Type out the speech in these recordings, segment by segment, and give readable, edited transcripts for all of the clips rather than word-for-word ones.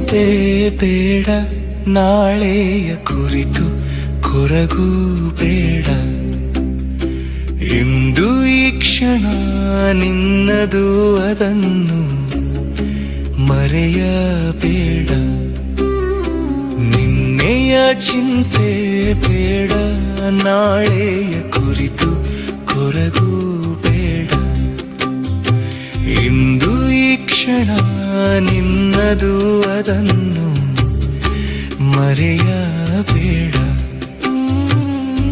ಚಿಂತೆ ಬೇಡ, ನಾಳೆಯ ಕುರಿತು ಕೊರಗೂ ಬೇಡ. ಇಂದು ಈ ಕ್ಷಣ ನಿನ್ನದು, ಅದನ್ನು ಮರೆಯಬೇಡ. ನಿನ್ನೆಯ ಚಿಂತೆ ಬೇಡ, ನಾಳೆಯ ಕುರಿತು ಕೊರಗೂ ಬೇಡ. ಇಂದು ಈ ಕ್ಷಣ ನಿನ್ನದು, ಅದನ್ನು ಮರೆಯಬೇಡ.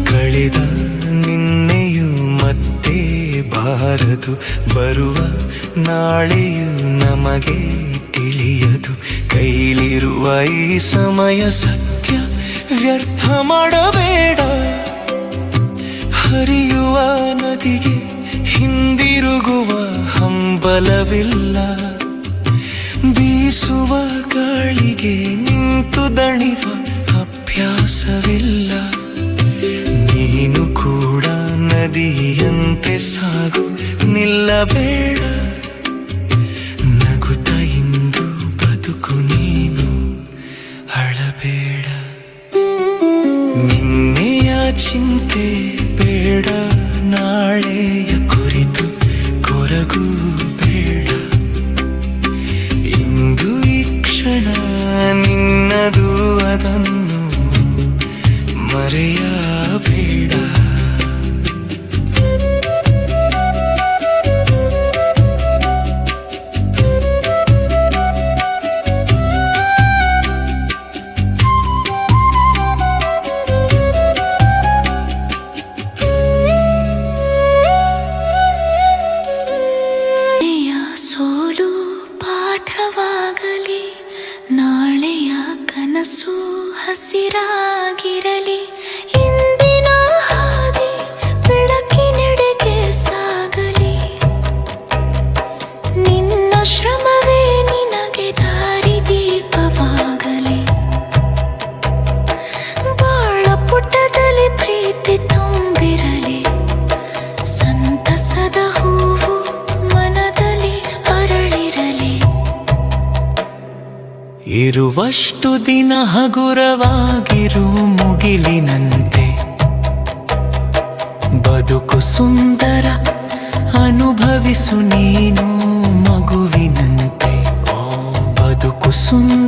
ಕಳೆದ ನಿನ್ನೆಯು ಮತ್ತೆ ಬಾರದು, ಬರುವ ನಾಳೆಯು ನಮಗೆ ತಿಳಿಯದು. ಕೈಲಿರುವ ಈ ಸಮಯ ಸತ್ಯ ವ್ಯರ್ಥ ಮಾಡಬೇಡ. ಹರಿಯುವ ನದಿಗೆ ಹಿಂದಿರುಗುವ ಹಂಬಲವಿಲ್ಲ. ಬೀಸುವ ಗಾಳಿಗೆ ನಿಂತು ದಣಿವ ಅಭ್ಯಾಸವಿಲ್ಲ. ನೀನು ಕೂಡ ನದಿಯಂತೆ ಸಾಗು, ನಿಲ್ಲಬೇಡ. ನಗುತ್ತ ಇಂದು ಬದುಕು, ನೀನು ಅಳಬೇಡ. ನಿನ್ನೆಯ ಚಿಂತೆ ಬೇಡ, ನಾಳೆಯ ಕುರಿತು ಕೊರಗೂ ಬೇಡ. ಇಂದು ಈ ಕ್ಷಣ ನಿನ್ನದು, ಅದನ್ನು ಮರೆಯಬೇಡ. ಸೋಲು ಪಾಠವಾಗಲಿ, ನಾಳೆಯ ಕನಸು ಹಸಿರಾಗಿರಲಿ. ಇಂದಿನ ಹಾದಿ ಬೆಳಕಿನೆಡೆಗೆ ಸಾಗಲಿ. ನಿನ್ನ ಶ್ರಮವೇ ನಿನಗೆ ದಾರಿದೀಪವಾಗಲಿ. ಬಾಳ ಪುಟದಲ್ಲಿ ಪ್ರೀತಿ ತುಂಬಿರಲಿ. ಸಂತಸದ ಹೂವು ಮನದಲ್ಲಿ ಅರಳಿರಲಿ. ಇರುವಷ್ಟು ದಿನ ಹಗುರವಾಗಿರು ಮುಗಿಲಿನಂತೆ. ಬದುಕು ಸುಂದರ, ಅನುಭವಿಸು ನೀನು ಮಗುವಿನಂತೆ. ಬದುಕು ಸುಂದರ.